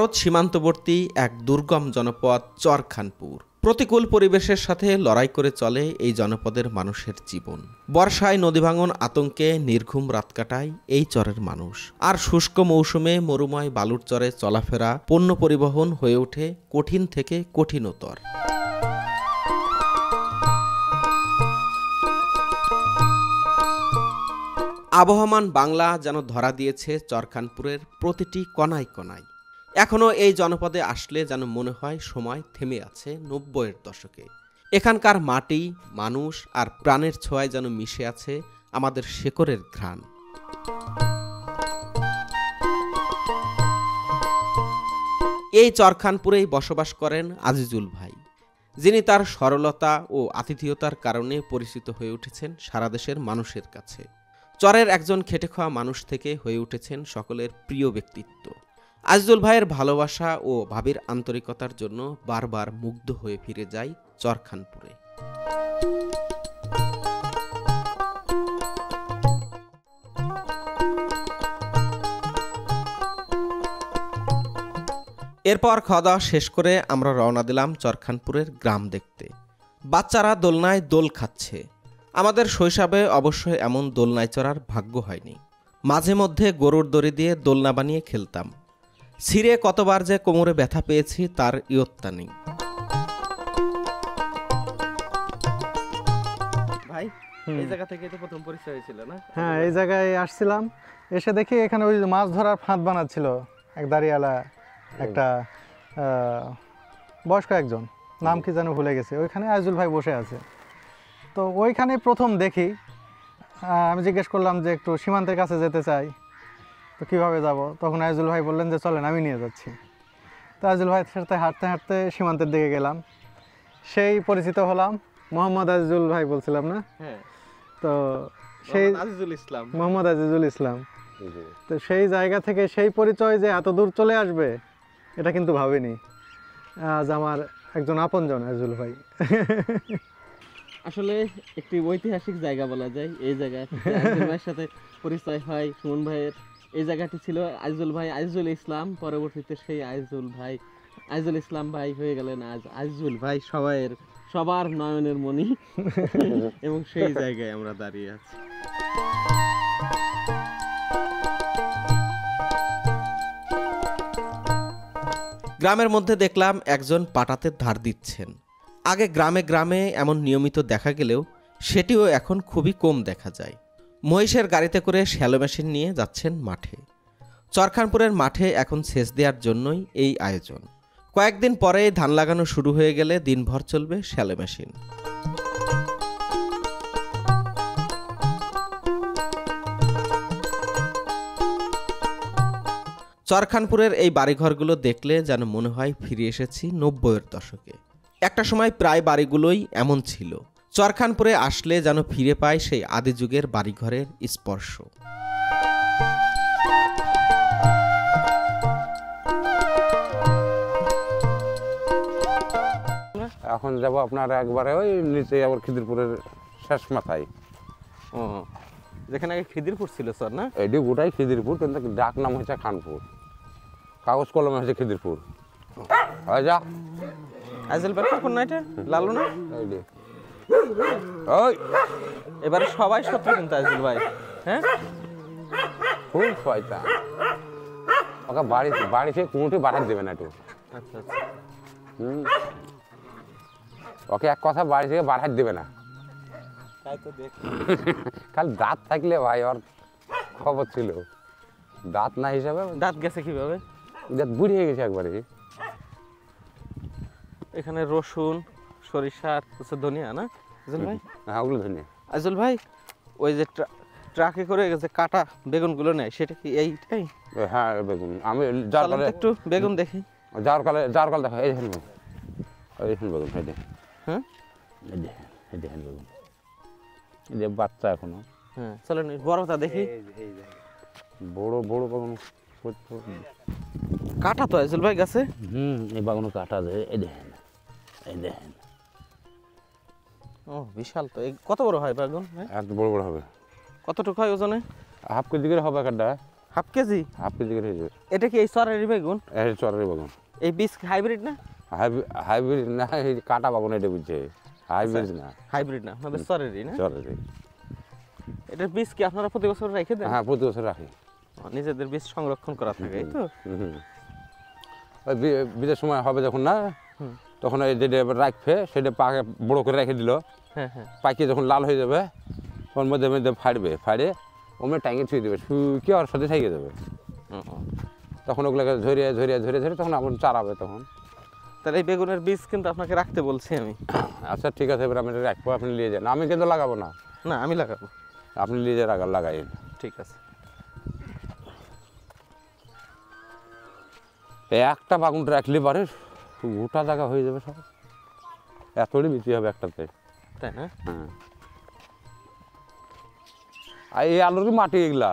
ভারত সীমান্তবর্তী এক দুর্গম জনপদ চরখানপুর। প্রতিকূল পরিবেশের সাথে লড়াই করে চলে এই জনপদের মানুষের জীবন। বর্ষায় নদী ভাঙন আতঙ্কে নির্ঘুম রাত কাটায় এই চরের মানুষ। আর শুষ্ক মৌসুমে মরুময় বালুর চরে চলাফেরা, পণ্য পরিবহন হয়ে ওঠে কঠিন থেকে কঠিনতর। আবহমান বাংলা যেন ধরা দিয়েছে চরখানপুরের প্রতিটি কণায় কণায়। এখনও এই জনপদে আসলে যেন মনে হয় সময় থেমে আছে ৯০-এর দশকে। এখানকার মাটি, মানুষ আর প্রাণের ছোঁয়ায় যেন মিশে আছে আমাদের শেকড়ের ঘ্রাণ। এই চরখানপুরেই বসবাস করেন আজিজুল ভাই, যিনি তার সরলতা ও আতিথেয়তার কারণে পরিচিত হয়ে উঠেছেন সারা দেশের মানুষের কাছে। চরের একজন খেটে খাওয়া মানুষ থেকে হয়ে উঠেছেন সকলের প্রিয় ব্যক্তিত্ব। আজিজুল ভাইয়ের ভালোবাসা ও ভাবির আন্তরিকতার জন্য বারবার মুগ্ধ হয়ে ফিরে যায় চরখানপুরে। এরপর খাওয়া দাওয়া শেষ করে আমরা রওনা দিলাম চরখানপুরের গ্রাম দেখতে। বাচ্চারা দোলনায় দোল খাচ্ছে। আমাদের শৈশবে অবশ্যই এমন দোলনায় চড়ার ভাগ্য হয়নি। মাঝে মধ্যে গরুর দড়ি দিয়ে দোলনা বানিয়ে খেলতাম। ছিঁড়ে কতবার যে কোমরে ব্যথা পেয়েছি তার ইয়ত্তা নেই। ভাই, এই জায়গা থেকে তো প্রথম পরিচয় হয়েছিল না? হ্যাঁ, এই জায়গায় আসছিলাম, এসে দেখি এখানে ওই মাছ ধরার ফাঁদ বানাচ্ছিল এক দাঁড়িয়ালা একটা বয়স্ক একজন, নাম কি যেন ভুলে গেছে। ওইখানে আজিজুল ভাই বসে আছে। তো ওইখানে প্রথম দেখি, আমি জিজ্ঞেস করলাম যে একটু সীমান্তের কাছে যেতে চাই, তো কীভাবে যাব? তখন আজিজুল ভাই বললেন যে চলেন, আমি নিয়ে যাচ্ছি। তো আজিজুল ভাইয়ের সাথে হাঁটতে হাঁটতে সীমান্তের দিকে গেলাম। সেই পরিচিত হলাম, মোহাম্মদ আজিজুল ভাই বলছিলাম না? হ্যাঁ। তো সেই আজিজুল ইসলাম, মোহাম্মদ আজিজুল ইসলাম। তো সেই জায়গা থেকে সেই পরিচয় যে এত দূর চলে আসবে এটা কিন্তু ভাবিনি। আজ আমার একজন আপনজন আজিজুল ভাই। আসলে একটি ঐতিহাসিক জায়গা বলা যায়। এই জায়গা আজিজুল ভাইয়ের সাথে পরিচয় হয় সুমন ভাইয়ের। এই জায়গাটি ছিল আজিজুল ভাই আজিজুল ইসলাম, পরবর্তীতে সেই আজিজুল ভাই আজিজুল ইসলাম ভাই হয়ে গেলেন আজ আজিজুল ভাই, সবার নয়নের মণি। এবং সেই জায়গায় আমরা দাঁড়িয়ে আছি। গ্রামের মধ্যে দেখলাম একজন পাটাতে ধার দিচ্ছেন। আগে গ্রামে গ্রামে এমন নিয়মিত দেখা গেলেও সেটিও এখন খুবই কম দেখা যায়। মহিষের গাড়িতে করে শ্যালো মেশিন নিয়ে যাচ্ছেন মাঠে। চরখানপুরের মাঠে এখন সেচ দেওয়ার জন্যই এই আয়োজন। কয়েকদিন পরেই ধান লাগানো শুরু হয়ে গেলে দিনভর চলবে শ্যালো মেশিন। চরখানপুরের এই বাড়িঘরগুলো দেখলে যেন মনে হয় ফিরে এসেছি ৯০-এর দশকে। একটা সময় প্রায় বাড়িগুলোই এমন ছিল। চরখানপুরে আসলে যেন ফিরে পায় সেই আদি যুগের বাড়িঘরের স্পর্শ। এখন যাব আপনার একবারে ওই নিচে আবার খিদিরপুরের শেষ মাথায়। ও, যেখানে আগে খিদিরপুর ছিল স্যার না? এটি গোটাই খিদিরপুর, কিন্তু ডাক নাম হয়েছে খানপুর, কাগজ কলমে হয়েছে খিদিরপুর। হয় যা আজিজুল ভাই কখন না এটা লালু না? ওই এবারে সবাই শত্রু কিন্তু আজিজুল ভাই। হ্যাঁ, খুব শয়তান। ওকে বাড়ি থেকে কোনোটি বাড়াতে দেবে না একটু। আচ্ছা আচ্ছা। ওকে এক কথা বাড়ি থেকে বাড়াতে দেবে না। তাই তো দেখ, খালি দাঁত থাকলে ভাই ওর খবর ছিল, দাঁত না হিসাবে। দাঁত গেছে কিভাবে? দাঁত বুড়ি হয়ে গেছে একবারে। এখানে রসুন, সরিষা আর ধনিয়া না আজিজুল ভাই? হ্যাঁ, ওগুলো ধনিয়া। আজিজুল ভাই, ওই যে ট্রাকে করে গেছে কাটা বেগুনগুলো নেয়, সেটা কি এইটাই? হ্যাঁ, বেগুন। আমি যার কালে একটু বেগুন দেখি। যার কালে দেখো, এই দেখেন বেগুন, এই দেখেন বেগুন, এই দেখেন। হ্যাঁ, এই দেখেন বেগুন, এই যে বাচ্চা এখনো। হ্যাঁ, চলেন বড়টা দেখি। বড় বড় বেগুন কাটা তো আজিজুল ভাই গাছে। এই বেগুন কাটা যায়। এই দেখেন, এই দেখেন। ও, বিশাল তো। কত বড় হয় বেগুন? এত বড় বড় হবে। কতটুকু হয় ওজনে? হাফ কেজি করে হবে একটা। Half KG? হাফ কেজি করে হয়ে যাবে। এটা কি এই সরের বেগুন? এই চরের বাগান। এই বীজ হাইব্রিড না? হাইব্রিড না, এই কাটা বাগান এটা বুঝছে, হাইব্রিড না। হাইব্রিড না, আমাদের সরেরই না? চরের। এটার বীজ কি আপনারা প্রতি বছর রেখে দেন? হ্যাঁ, প্রতি বছর রাখি। নিজেদের বীজ সংরক্ষণ করা থাকে, এই তো? ওই বীজের সময় হবে যখন না, তখন এই যেটা রাখবে সেটা পাকে বড় করে রেখে দিল, হ্যাঁ হ্যাঁ। পাকিয়ে যখন লাল হয়ে যাবে ওর মধ্যে মধ্যে ফাড়বে, ফাড়ে ওমে টাঙে ছুঁয়ে দেবে, শুকিয়ে ওর সাথে থেকে যাবে। তখন ওগুলোকে ঝরিয়ে ঝরিয়ে ঝরিয়ে ঝরিয়ে তখন আবার চারাবে তখন। তাহলে এই বেগুনের বীজ কিন্তু আপনাকে রাখতে বলছি আমি। আচ্ছা ঠিক আছে, এবার আমি রাখবো, আপনি নিয়ে যান। আমি কিন্তু লাগাবো না। না, আমি লাগাবো। আপনি নিয়ে যান, লাগাই। ঠিক আছে। একটা বাগুন রাখলে পারে গোটা জায়গা হয়ে যাবে সব, এতটাই বেশি হবে একটাতে, তাই না? হ্যাঁ। আর এই আলুর মাটি এগুলা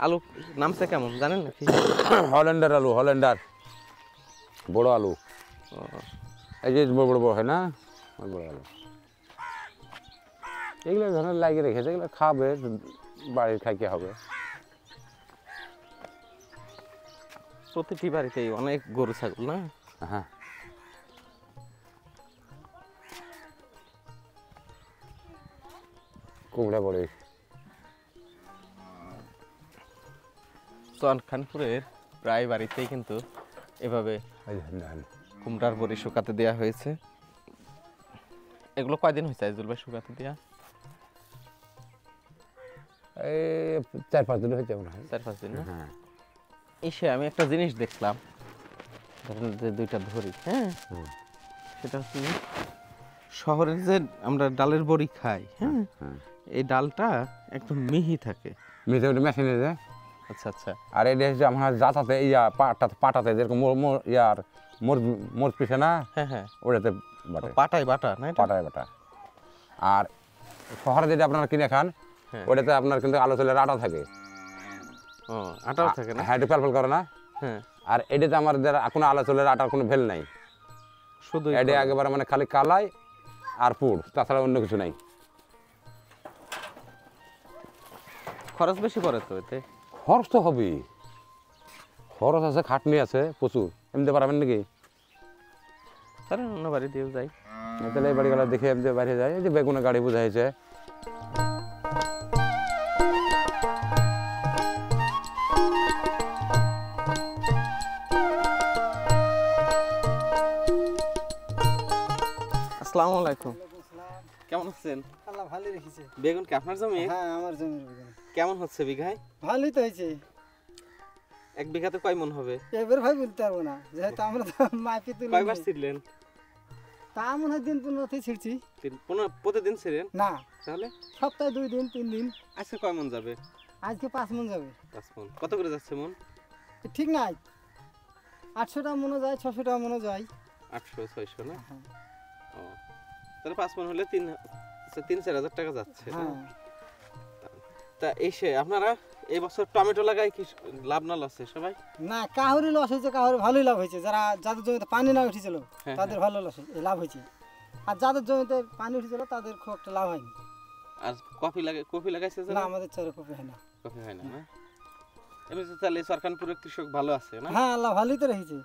আলু নামছে কেমন জানেন নাকি? হল্যান্ডার আলু, হল্যান্ডার বড় আলু, এই যে বড় বড় বড় হয় না, ওই বড় আলু। এগুলো ধরনের লাগিয়ে রেখেছে, এগুলো খাবে, বাড়ির খাইতে হবে। প্রতিটি বাড়িতেই অনেক গরু ছাগল না? হ্যাঁ। কুমড়া বড়ি। খানপুরের প্রায় বাড়িতেই কিন্তু এভাবে কুমড়ার বড়ি শুকাতে দেওয়া হয়েছে। এগুলো কয়দিন হয়েছে আইজুল ভাই শুকাতে দেওয়া? এই 4-5 দিন হয়েছে মনে হয়। 4-5 দিন না? হ্যাঁ। এসে আমি একটা জিনিস দেখলাম, ধরেন যে দুইটা ধরি, হ্যাঁ, সেটা হচ্ছে শহরের যে আমরা ডালের বড়ি খাই, হ্যাঁ, এই ডালটা একদম মিহি থাকে। মিহি মেশিনে যায়। আচ্ছা আচ্ছা। আর এটা হচ্ছে আমার জাতাতে ইয়া পাটাতে যেরকম ইয়ার মোর পিছে না, হ্যাঁ হ্যাঁ, ওটাতে বাটে, পাটায় বাটা না? পাটায় বাটা। আর শহরে যেটা আপনারা কিনে খান, ওটাতে আপনার কিন্তু আলু চালের আটা থাকে। ও, আটাও থাকে না? হ্যাঁ, এটা ফেল করে না। হ্যাঁ। আর এটাতে আমার কোনো আলু চালের আটার কোনো ভেল নাই, শুধু এটা একেবারে মানে খালি কালাই আর পুর, তাছাড়া অন্য কিছু নাই। খরচ বেশি পড়ে তো এতে? খরচ তো হবেই, খরচ আছে, খাটনি আছে প্রচুর। এমনি পারবেন নাকি? তাহলে অন্য বাড়ি দিয়েও যাই। তাহলে এই বাড়িগুলো দেখে এমনি বাইরে যায়। এই যে বেগুনের গাড়ি বোঝাইছে, আসসালামু আলাইকুম। কেমন আছেন? আল্লাহ ভালোই রেখেছে। বেগুন কি আপনার জমি? হ্যাঁ, আমার জমির বেগুন। কেমন হচ্ছে বিঘায়? ভালোই তো হয়েছে। এক বিঘাতে কয় মন হবে? এবার ভাই বলতে পারবো না, যেহেতু আমরা তো মাপি তুলি। কয়বার ছিড়লেন? তা মনে হয় দিন 15তেই ছিড়ছি। প্রতিদিন ছিড়েন? না, তাহলে সপ্তাহে 2 দিন 3 দিন। আজকে কয় মন যাবে? আজকে 5 মণ যাবে। 5 মন। কত করে যাচ্ছে মন? ঠিক নাই, 800 টাকা মনে যায়, 600 টাকা মনে যায়। 800-600 না? হ্যাঁ। ও, তাহলে 5 মন হলে 3-4 হাজার টাকা যাচ্ছে। হ্যাঁ। তা এসে আপনারা এই বছর টমেটো লাগাই কি লাভ না লসে সবাই? না, কাহুরি লস হয়েছে, কাহুরি ভালোই লাভ হয়েছে। যাদের জমিতে পানি না উঠেছিল হ্যাঁ, তাদের ভালো লাভ হয়েছে, আর যাদের জমিতে পানি উঠেছিল তাদের খুব একটা লাভ হয়নি। আর কফি লাগাইছে যে? না, আমাদের চরে কপি হয় না। কফি হয় না, না? এমনি তো তাহলে সরকারপুরের কৃষক ভালো আছে না? হ্যাঁ, আল্লাহ ভালোই তো রেখেছে।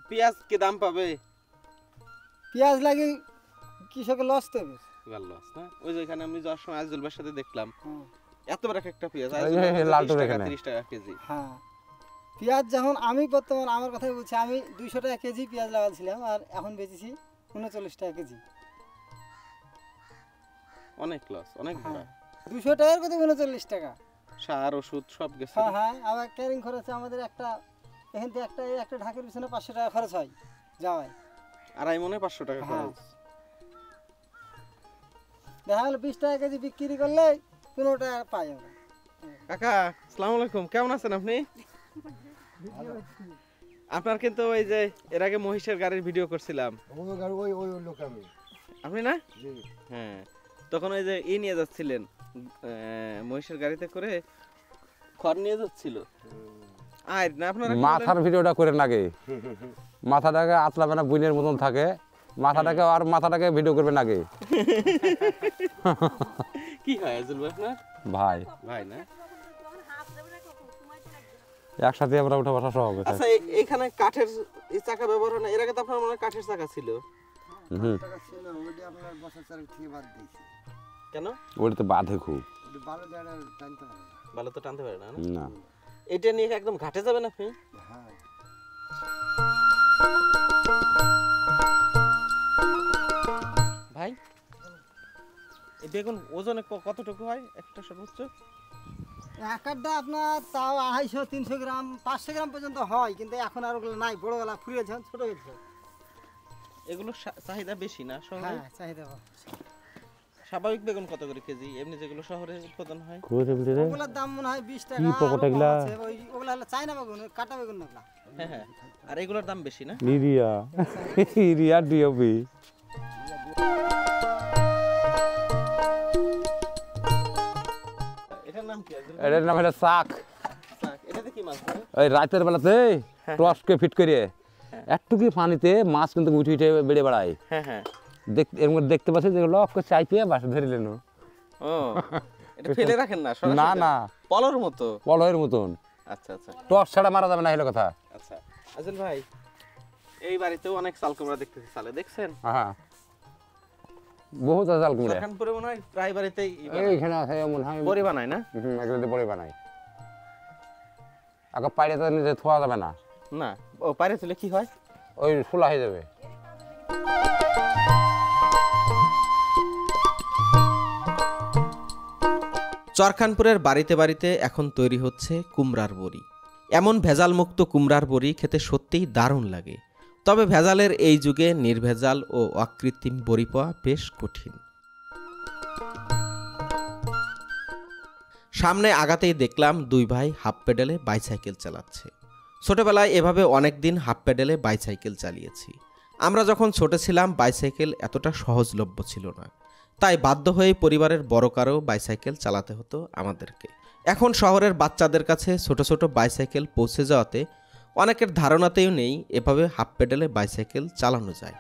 পেঁয়াজ কি দাম পাবে? পেঁয়াজ লাগে কৃষকের লস তো হবে। ভালো লস না? ওই যে এখানে আমি যাওয়ার সময় আজুল ভাইয়ের সাথে দেখলাম এত বড় একটা পেঁয়াজ, এই যে লালটুর এখানে 30 টাকা কেজি। হ্যাঁ, পেঁয়াজ যখন আমি বর্তমান আমার কথাই বলছি, আমি 200 টাকা কেজি পেঁয়াজ লাগাচ্ছিলাম, আর এখন বেচেছি 39 টাকা কেজি। অনেক লস, অনেক বড়। 200 টাকার কথা 39 টাকা। সার ওষুধ সব গেছে। হ্যাঁ হ্যাঁ, আবার ক্যারিং খরচ আমাদের এখান থেকে একটা ঢাকের পিছনে 500 টাকা খরচ হয় যাওয়ায়। আড়াই মনে 500 টাকা হ্যাঁ। খরচ। দেখা গেল 20 টাকা কেজি বিক্রি করলে 15 টাকা পাই আমরা। কাকা, আসসালামু আলাইকুম। কেমন আছেন আপনি? আপনার কিন্তু ওই যে এর আগে মহিষের গাড়ির ভিডিও করছিলাম। আপনি না? হ্যাঁ, তখন ওই যে নিয়ে যাচ্ছিলেন, মহিষের গাড়িতে করে খড় নিয়ে যাচ্ছিল। আর না আপনারা মাথার ভিডিওটা করে নাগে, মাথাটাকে আতলাবে না, বুনের মতন থাকে মাথাটাকে, আর মাথাটাকে ভিডিও করবে নাগে। কি হয় আজুল ভাই আপনার? ভাই ভাই না? একসাথে আমরা উঠা বসা সব হবে। আচ্ছা এখানে কাঠের এই চাকা ব্যবহার হয় না, এর আগে তো আপনার মনে হয় কাঠের চাকা ছিল। হুম, কেন? ওটা তো বাঁধে খুব, ভালো তো টানতে পারে না। না এটা নিয়ে একদম ঘাটে যাবেন আপনি? ভাই এই বেগুন ওজনে কতটুকু হয় একটা সর্বোচ্চ? একটা আপনার তাও 250-300 গ্রাম 500 গ্রাম পর্যন্ত হয়, কিন্তু এখন আর ওগুলো নাই, বড়গুলা ফুরিয়ে গেছে, ছোট গেছে। এগুলো চাহিদা বেশি না শহরে? হ্যাঁ চাহিদা। স্বাভাবিক বেগুন কত করে কেজি এমনি যেগুলো শহরে উৎপাদন হয়? ওগুলোর দাম মনে হয় 20 টাকা। কি পকোটা এগুলা? ওগুলা হলো চায়না বেগুন, কাটা বেগুন না ওগুলা। হ্যাঁ হ্যাঁ, আর এগুলোর দাম বেশি না? Urea DOP. এটার নাম কি? এটার নাম হলো শাক। এটাতে কি মাছ ধরে? ওই রাতের বেলাতে টর্চকে ফিট করে একটু কি পানিতে মাছ কিন্তু উঠে উঠে বেড়ে বেড়ায়। হ্যাঁ হ্যাঁ, এর মধ্যে দেখতে পাচ্ছি যে লক করে চাইতে বাসা ধরে নিলেন। ও এটা ফেলে রাখেন না? না না, পলর মতো। পলয়ের মতন। আচ্ছা আচ্ছা টর্চ ছাড়া মারা যাবে না, হলো কথা। আচ্ছা আজল ভাই, এই বাড়িতেও অনেক চাল কুমড়া দেখতেছি, চালে দেখছেন? হ্যাঁ বহুত জাল কুমড়া সরকানপুরে মনে হয় প্রায় বাড়িতেই এইখানে আছে মনে হয়। বড়ি বানায় না? এগুলোতে বড়ি বানাই। আগে পাইলে তো নিজে থোয়া যাবে না। না, ও পারে তুলে কি হয়? ওই খোলা হয়ে যাবে। চরখানপুরের বাড়িতে বাড়িতে এখন তৈরি হচ্ছে কুমড়ার বড়ি। এমন ভেজালমুক্ত কুমড়ার বড়ি খেতে সত্যিই দারুণ লাগে। তবে ভেজালের এই যুগে নির্ভেজাল ও অকৃত্রিম বড়ি পাওয়া বেশ কঠিন। সামনে আগাতেই দেখলাম দুই ভাই হাফ প্যাডেলে বাইসাইকেল চালাচ্ছে। ছোটবেলায় এভাবে অনেক দিন হাফ প্যাডেলে বাইসাইকেল চালিয়েছি। আমরা যখন ছোট ছিলাম বাইসাইকেল এতটা সহজলভ্য ছিল না, তাই বাধ্য হয়ে পরিবারের বড় কারও বাইসাইকেল চালাতে হতো আমাদেরকে। এখন শহরের বাচ্চাদের কাছে ছোট ছোট বাইসাইকেল পৌঁছে যাওয়াতে অনেকের ধারণাতেও নেই এভাবে হাফ প্যাডেলে বাইসাইকেল চালানো যায়।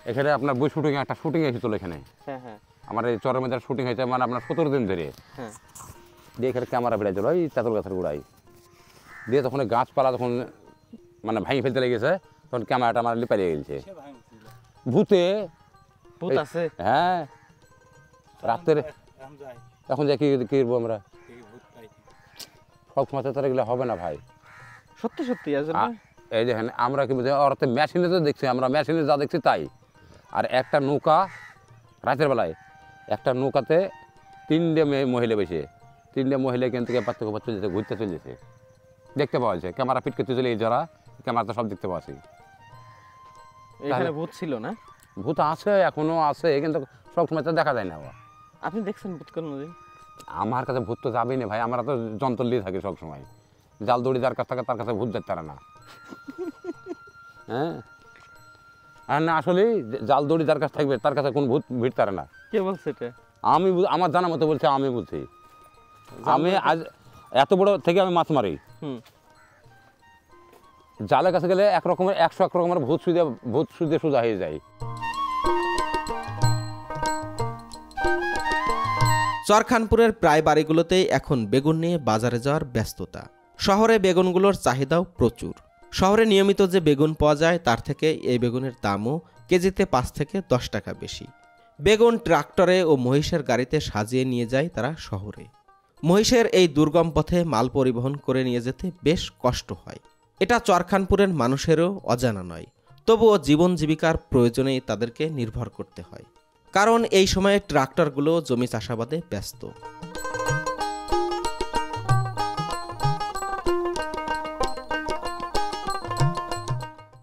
এখানে আপনার বই শুটিং একটা শুটিং এসেছিল এখানে। হ্যাঁ হ্যাঁ, আমার এই চরের মধ্যে শুটিং হয়েছে মানে আপনার 17 দিন ধরে। হ্যাঁ, দিয়ে এখানে ক্যামেরা বেড়ে চলো ওই তেঁতুল গাছের গোড়ায় দিয়ে, তখন গাছপালা যখন মানে ভাঙি ফেলতে লেগেছে তখন ক্যামেরাটা আমার লিপারিয়ে গেছে ভূতে। ভূত আছে? হ্যাঁ, রাত্রে এখন যাই কি করবো আমরা? সব সময় তো এগুলো হবে না ভাই। সত্যি সত্যি আসলে এই দেখেন আমরা কি বলছি, ওর মেশিনে তো দেখছি, আমরা মেশিনে যা দেখছি তাই। আর একটা নৌকা রাতের বেলায় একটা নৌকাতে 3টে মহিলা বসে, 3টে মহিলা এখান থেকে পার্থক্য চলেছে, ঘুরতে চলেছে, দেখতে পাওয়া যাচ্ছে। ক্যামেরা ফিট করতে চলে যারা ক্যামেরা তো সব দেখতে পাচ্ছি। এখানে ভূত ছিল না? ভূত আছে, এখনো আছে, কিন্তু সব সময় তো দেখা যায় না। আপনি দেখছেন ভূত কোনোদিন? আমার কাছে ভূত তো যাবেই না ভাই, আমরা তো যন্ত্র নিয়ে থাকি সব সময়। জাল দড়ি যার কাছ থাকে তার কাছে ভূত যেতে পারে না। হ্যাঁ, আর না আসলে জাল দড়ি যার কাছে থাকবে তার কাছে কোন ভূত ভিড় পারে না। কে বলছে এটা? আমি আমার জানা মতো বলছে, আমি বলছি। আমি আজ এত বড় থেকে আমি মাছ মারি, জালের কাছে গেলে এক রকমের 101 রকমের ভূত সুদে সোজা হয়ে যায়। চরখানপুরের প্রায় বাড়িগুলোতেই এখন বেগুন নিয়ে বাজারে যাওয়ার ব্যস্ততা। শহরে বেগুনগুলোর চাহিদাও প্রচুর। শহরে নিয়মিত যে বেগুন পাওয়া যায় তার থেকে এই বেগুনের দামও কেজিতে 5 থেকে 10 টাকা বেশি। বেগুন ট্রাক্টরে ও মহিষের গাড়িতে সাজিয়ে নিয়ে যায় তারা শহরে। মহিষের এই দুর্গম পথে মাল পরিবহন করে নিয়ে যেতে বেশ কষ্ট হয়। এটা চরখানপুরের মানুষেরও অজানা নয়। তবুও জীবন জীবিকার প্রয়োজনেই তাদেরকে নির্ভর করতে হয়, কারণ এই সময়ে ট্রাক্টরগুলো জমি চাষাবাদে ব্যস্ত।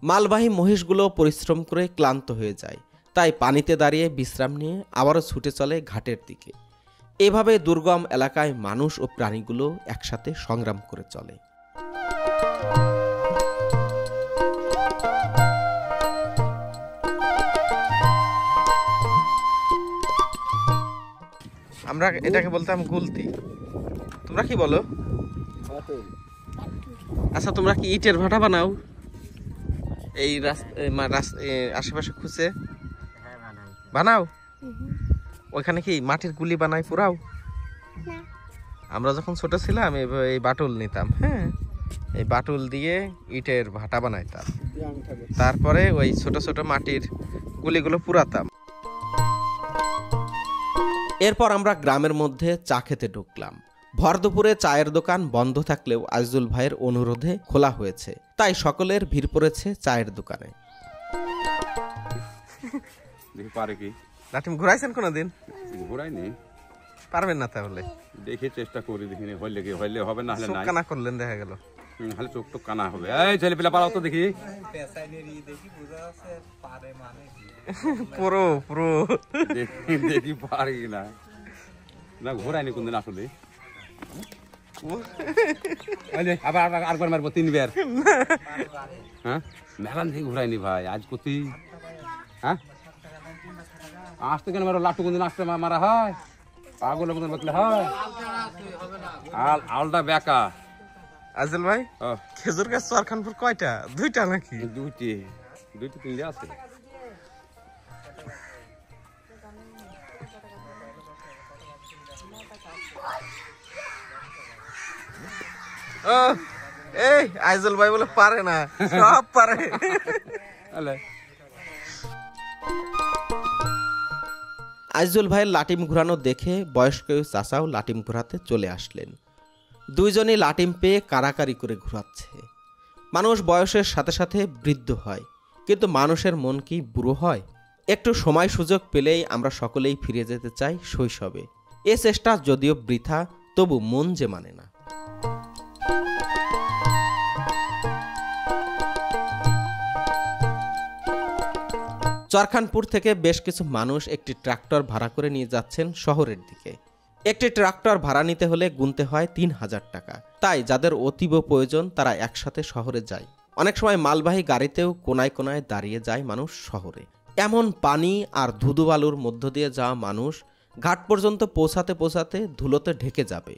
মালবাহী মহিষগুলো পরিশ্রম করে ক্লান্ত হয়ে যায়, তাই পানিতে দাঁড়িয়ে বিশ্রাম নিয়ে আবারও ছুটে চলে ঘাটের দিকে। এভাবে দুর্গম এলাকায় মানুষ ও প্রাণীগুলো একসাথে সংগ্রাম করে চলে। আমরা এটাকে বলতাম গুলতি, তোমরা কি বলো? আচ্ছা, তোমরা কি ইটের ভাটা বানাও এই আশেপাশে খুঁজে বানাও? ওইখানে কি মাটির গুলি বানাই পুরাও? আমরা যখন ছোট ছিলাম এই বাটুল নিতাম, হ্যাঁ, এই বাটুল দিয়ে ইটের ভাটা বানাইতাম, তারপরে ওই ছোট ছোট মাটির গুলিগুলো পুরাতাম। এরপর আমরা গ্রামের মধ্যে চা খেতে ঢুকলাম। ভর দুপুরে চায়ের দোকান বন্ধ থাকলেও আজিজুল ভাইয়ের অনুরোধে খোলা হয়েছে, তাই সকলের ভিড় পড়েছে চায়ের দোকানে। দেখি পারে কি। লাটিম ঘুরাইছেন কোনোদিন? ঘুরাইনি। পারবেন না তাহলে? দেখে চেষ্টা করি, দেখিনি হইলে কি, হইলে হবে, না হলে চোখ নাই। কানা করলেন দেখা গেল। খালি চোখ টোক কানা হবে। এই ছেলে পেলা পালাও তো দেখি। পুরো পুরো দেখি পারি না। না ঘুরাইনি কোনদিন আসলে। আবার আরেকবার মারবো 3 বার। হ্যাঁ মেলান থেকে ঘুরাইনি ভাই, আজ কতি। হ্যাঁ আসতে কেন মারো, লাট্টু কোনদিন আসতে মারা হয়, পাগলের মতন বকলে হয়। আলটা বেকা। আজিজুল ভাই, খেজুর গাছ চরখানপুর কয়টা? 2টা নাকি? 2টি 3টে আছে। এই আজিজুল ভাই বলে পারে না, সব পারে। আজিজুল ভাইয়ের লাটিম ঘোরানো দেখে বয়স্ক চাচাও লাটিম ঘোরাতে চলে আসলেন। দুইজনই লাটিম পেয়ে কারাকারি করে ঘোরাচ্ছে। মানুষ বয়সের সাথে সাথে বৃদ্ধ হয়, কিন্তু মানুষের মন কি বুড়ো হয়? একটু সময় সুযোগ পেলেই আমরা সকলেই ফিরে যেতে চাই শৈশবে। এ চেষ্টা যদিও বৃথা, তবু মন যে মানে না। চরখানপুর থেকে বেশ কিছু মানুষ একটি ট্রাক্টর ভাড়া করে নিয়ে যাচ্ছেন শহরের দিকে। একটি ট্রাক্টর ভাড়া নিতে হলে গুনতে হয় 3000 টাকা। তাই যাদের অতীব প্রয়োজন তারা একসাথে শহরে যায়। অনেক সময় মালবাহী গাড়িতেও কোনায় কোনায় দাঁড়িয়ে যায় মানুষ শহরে। এমন পানি আর ধুধু বালুর মধ্য দিয়ে যাওয়া মানুষ ঘাট পর্যন্ত পৌঁছাতে পৌঁছাতে ধুলোতে ঢেকে যাবে।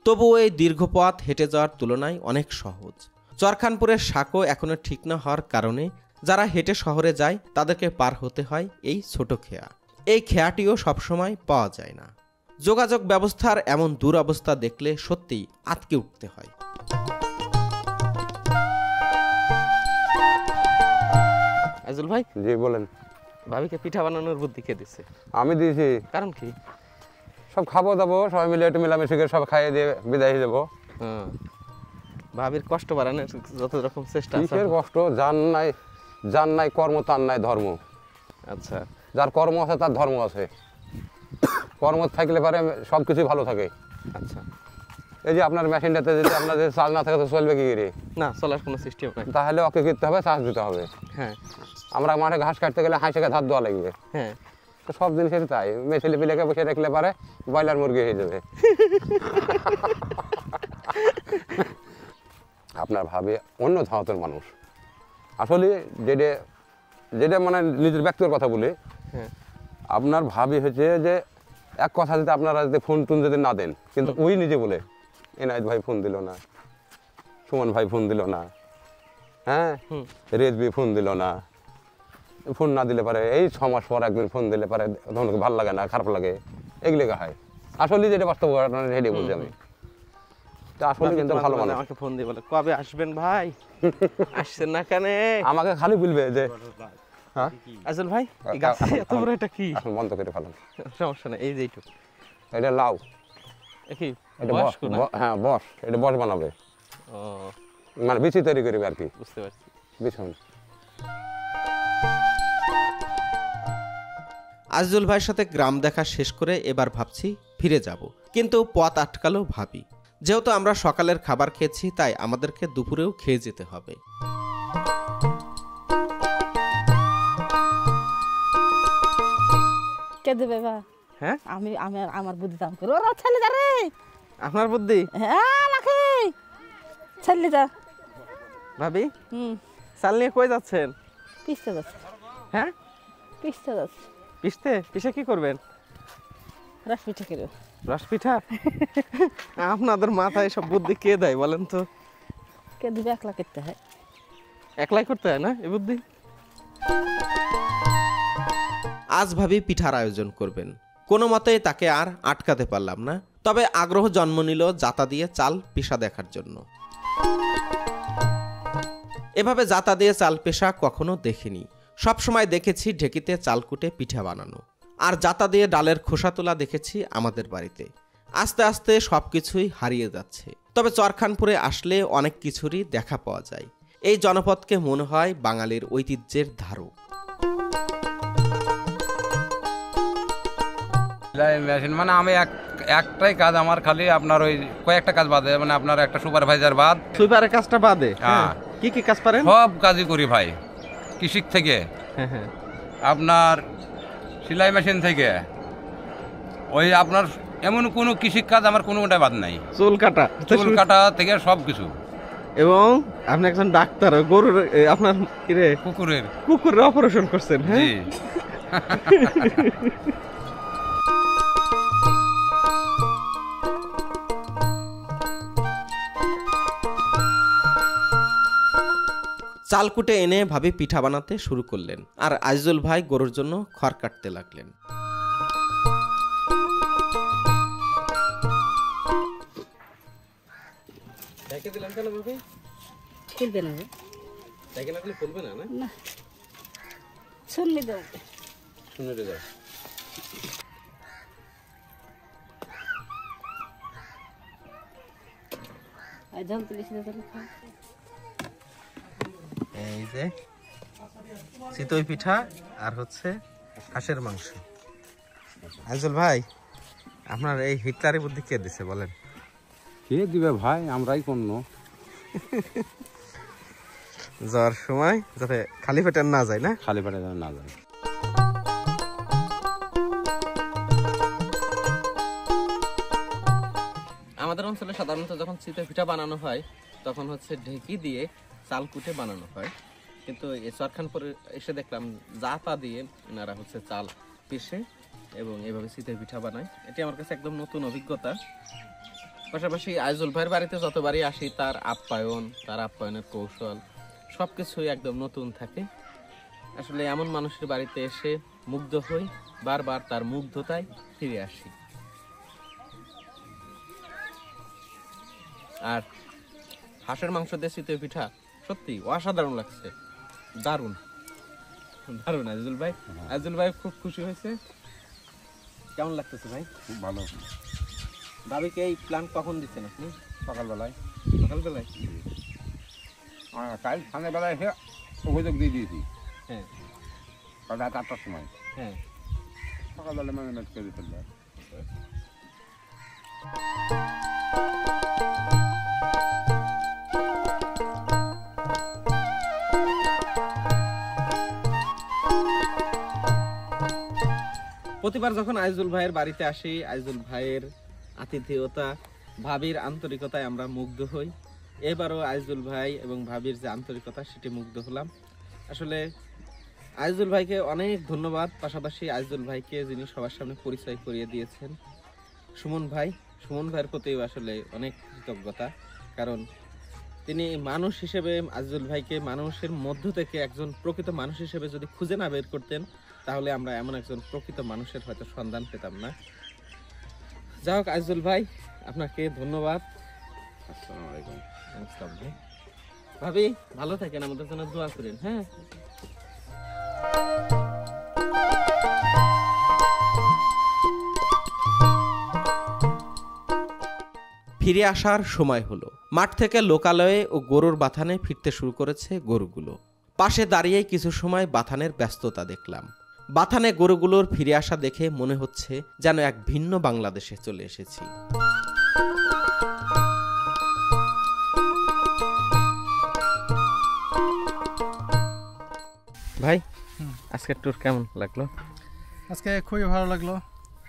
তবুও এই দীর্ঘ পথ হেঁটে যাওয়ার তুলনায় অনেক সহজ। চরখানপুরের সাঁকো এখনো ঠিক না হওয়ার কারণে যারা হেঁটে শহরে যায় তাদেরকে পার হতে হয় এই ছোট খেয়া। এই খেয়াটিও সবসময় পাওয়া যায় না। যোগাযোগ ব্যবস্থার এমন দুরবস্থা দেখলে সত্যিই আঁতকে উঠতে হয়। আজিজুল ভাই, জি বলেন। ভাবিকে পিঠা বানানোর বুদ্ধি কে দিছে? আমি দিয়েছি। কারণ কি? সব খাবো দাবো, সবাই মিলে একটু মিলামিশি করে সব খাইয়ে দিয়ে বিদায় দেবো। ভাবির কষ্ট বাড়ানোর যত রকম চেষ্টা আছে। কিসের কষ্ট? জান নাই কর্ম, তার নাই ধর্ম। আচ্ছা, যার কর্ম আছে তার ধর্ম আছে। কর্ম থাকলে পারে সব কিছুই ভালো থাকে। আচ্ছা, এই যে আপনার মেশিনটাতে যদি আপনার যদি চাল না থাকে তো চলবে কি করে? না, চলার কোনো সিস্টেম নাই। তাহলে ওকে কিনতে হবে, চার্জ দিতে হবে। হ্যাঁ, আমরা মাঠে ঘাস কাটতে গেলে হাঁসেকে ধার দেওয়া লাগবে। হ্যাঁ, তো সব জিনিসের তাই। মেশিনে পিলেকে বসে রাখলে পারে ব্রয়লার মুরগি হয়ে যাবে। আপনার ভাবে অন্য ধাঁতের মানুষ আসলে যেটা মানে নিজের ব্যক্তিগত কথা বলি, আপনার ভাবি হচ্ছে যে এক কথা যদি আপনারা যদি ফোন টোন যদি না দেন, কিন্তু ওই নিজে বলে এনায়েত ভাই ফোন দিল না, সুমন ভাই ফোন দিল না, হ্যাঁ রেজবি ফোন দিল না, ফোন না দিলে পারে এই 6 মাস পর একদিন ফোন দিলে পারে তখন ভালো লাগে না, খারাপ লাগে, এগুলো হয়। আসলে যেটা বাস্তব ঘটনা সেটাই বলছি আমি। তা আসলে কিন্তু ভালো মানুষ। আমাকে ফোন দিয়ে বলে কবে আসবেন ভাই, আসছেন না কেন? আমাকে খালি বলবে যে হ্যাঁ আজিজুল ভাই, এই গাছে এত বড় এটা কি? এখন বন্ধ করে ফেলান, সমস্যা নেই, এই যে এইটুকু। এটা লাউ, কি এটা বস? হ্যাঁ বস, এটা বস বানাবে। ও, মানে বিচি তৈরি করবে আর কি। বুঝতে পারছি। বিছুন। আজিজুল ভাইয়ের সাথে গ্রাম দেখা শেষ করে এবার ভাবছি ফিরে যাব, কিন্তু পথ আটকালো ভাবি। যেহেতু আমরা সকালের খাবার খেয়েছি তাই আমাদেরকে দুপুরেও খেয়ে যেতে হবে। কে দেবে বা? হ্যাঁ, আমি আমি আমার বুদ্ধি দাম করে ওরা ছেলে যা রে। আপনার বুদ্ধি? হ্যাঁ রাখে ছেলে যা। ভাবি, চাল নিয়ে কই যাচ্ছেন? পিসতে যাচ্ছে। হ্যাঁ, পিসতে যাচ্ছে। পিসে কি করবেন? রস পিঠা করবে। রস পিঠা? আপনাদের মাথায় সব বুদ্ধি কে দেয় বলেন তো? কে দিবে? একলা করতে হয়। একলাই করতে হয় না এই বুদ্ধি? আজ ভাবি পিঠার আয়োজন করবেন। কোনো মতেই তাকে আর আটকাতে পারলাম না, তবে আগ্রহ জন্ম নিল জাতা দিয়ে চাল পেশা দেখার জন্য। এভাবে জাতা দিয়ে চাল পেশা কখনো দেখিনি। সবসময় দেখেছি ঢেকিতে চাল কুটে পিঠা বানানো, আর জাতা দিয়ে ডালের খোসা তোলা দেখেছি আমাদের বাড়িতে। আস্তে আস্তে সবকিছুই হারিয়ে যাচ্ছে, তবে চরখানপুরে আসলে অনেক কিছুরই দেখা পাওয়া যায়। এই জনপদকে মনে হয় বাঙালির ঐতিহ্যের ধারক। সেলাই মেশিন মানে আমি একটাই কাজ আমার, খালি আপনার ওই কয়েকটা কাজ বাদে, মানে আপনার একটা সুপারভাইজার বাদ। সুইপারের কাজটা বাদে হ্যাঁ। কি কি কাজ পারেন? সব কাজই করি ভাই, কৃষিক থেকে হ্যাঁ, আপনার সেলাই মেশিন থেকে ওই আপনার এমন কোনো কৃষিক কাজ আমার কোনোটাই বাদ নাই। চুল কাটা চুল কাটা থেকে সব কিছু। এবং আপনি একজন ডাক্তার, গরুর আপনার কুকুরের অপারেশন করছেন? হ্যাঁ। চাল কুটে এনে ভাবি পিঠা বানাতে শুরু করলেন, আর আজিজুল ভাই গরুর জন্য খড় কাটতে লাগলেন। খুলবে না যে? ফুলবে না, না, শুনলি দাও। এই যে চিতই পিঠা আর হচ্ছে হাঁসের মাংস। আজিজুল ভাই, আপনার এই হিটলারের বুদ্ধি কে দিছে বলেন? কে দিবে ভাই, আমরাই পণ্য। যাওয়ার সময় যাতে খালি পেটে না যায়, না খালি পেটে না যায়। আমাদের অঞ্চলে সাধারণত যখন চিতই পিঠা বানানো হয় তখন হচ্ছে ঢেকি দিয়ে চাল কুটে বানানো হয়, কিন্তু এই চরখানপুরে এসে দেখলাম জাতা দিয়ে এনারা হচ্ছে চাল পিষে এবং এভাবে চিতই পিঠা বানায়। এটি আমার কাছে একদম নতুন অভিজ্ঞতা। পাশাপাশি আজিজুল ভাইয়ের বাড়িতে যতবারই আসি তার আপ্যায়নের কৌশল সবকিছুই একদম নতুন থাকে। আসলে এমন মানুষের বাড়িতে এসে মুগ্ধ হই, বারবার তার মুগ্ধতায় ফিরে আসি। আর হাঁসের মাংস দিয়ে চিতই পিঠা সত্যি অসাধারণ লাগছে, দারুণ দারুণ। আজিজুল ভাই খুব খুশি হয়েছে। কেমন লাগতেছে ভাই? খুব ভালো। ভাবিকে এই প্ল্যান কখন দিচ্ছেন আপনি? সকালবেলায় কাল সন্ধ্যাবেলায় এসে অভিযোগ দিয়ে দিয়েছি। হ্যাঁ, কাল রাত 8টার সময়। হ্যাঁ, সকালবেলা ম্যানেজ করে ফেলবে। প্রতিবার যখন আজিজুল ভাইয়ের বাড়িতে আসি, আজিজুল ভাইয়ের আতিথেয়তা, ভাবির আন্তরিকতায় আমরা মুগ্ধ হই। এবারও আজিজুল ভাই এবং ভাবির যে আন্তরিকতা সেটি মুগ্ধ হলাম। আসলে আজিজুল ভাইকে অনেক ধন্যবাদ। পাশাপাশি আজিজুল ভাইকে যিনি সবার সামনে পরিচয় করিয়ে দিয়েছেন সুমন ভাইয়ের প্রতিও আসলে অনেক কৃতজ্ঞতা। কারণ তিনি মানুষ হিসেবে আজিজুল ভাইকে মানুষের মধ্য থেকে একজন প্রকৃত মানুষ হিসেবে যদি খুঁজে না বের করতেন তাহলে আমরা এমন একজন প্রকৃত মানুষের হয়তো সন্ধান পেতাম না। যাই হোক আজিজুল ভাই, আপনাকে ধন্যবাদ। আসসালামু আলাইকুম। ভাবি ভালো থাকেন, আমাদের জন্য দোয়া করেন। হ্যাঁ, ফিরে আসার সময় হলো। মাঠ থেকে লোকালয়ে ও গরুর বাথানে ফিরতে শুরু করেছে গরুগুলো। পাশে দাঁড়িয়ে কিছু সময় বাথানের ব্যস্ততা দেখলাম। বাথানে গরুগুলোর ফিরে আসা দেখে মনে হচ্ছে যেন এক ভিন্ন বাংলাদেশে চলে এসেছি। ভাই, আজকের ট্যুর কেমন লাগলো? আজকে খুবই ভালো লাগলো।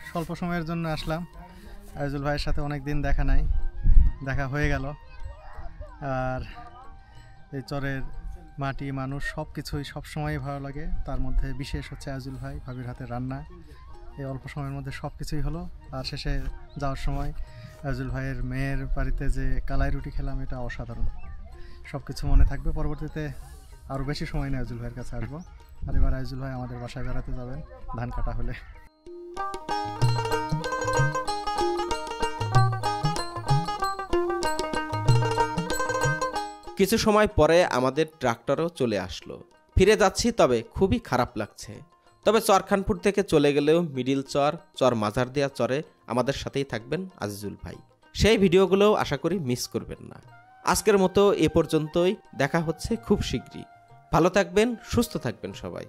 স্বল্প সময়ের জন্য আসলাম। আজিজুল ভাইয়ের সাথে অনেক দিন দেখা হয়ে গেল। আর এই চরের মাটি, মানুষ সব কিছুই সবসময়ই ভালো লাগে। তার মধ্যে বিশেষ হচ্ছে আজিজুল ভাই, ভাবির হাতে রান্না। এই অল্প সময়ের মধ্যে সব কিছুই হলো। আর শেষে যাওয়ার সময় আজিজুল ভাইয়ের মেয়ের বাড়িতে যে কালাই রুটি খেলাম, এটা অসাধারণ। সব কিছু মনে থাকবে। পরবর্তীতে আরও বেশি সময় নিয়ে আজিজুল ভাইয়ের কাছে আসবো। আর এবার আজিজুল ভাই আমাদের বাসায় বেড়াতে যাবেন ধান কাটা হলে। কিছু সময় পরে আমাদের ট্রাক্টরও চলে আসলো। ফিরে যাচ্ছি, তবে খুবই খারাপ লাগছে। তবে চরখানপুর থেকে চলে গেলেও মিডিল চর মাঝারদিয়া চরে আমাদের সাথেই থাকবেন আজিজুল ভাই। সেই ভিডিওগুলোও আশা করি মিস করবেন না। আজকের মতো এ পর্যন্তই, দেখা হচ্ছে খুব শীঘ্রই। ভালো থাকবেন, সুস্থ থাকবেন সবাই।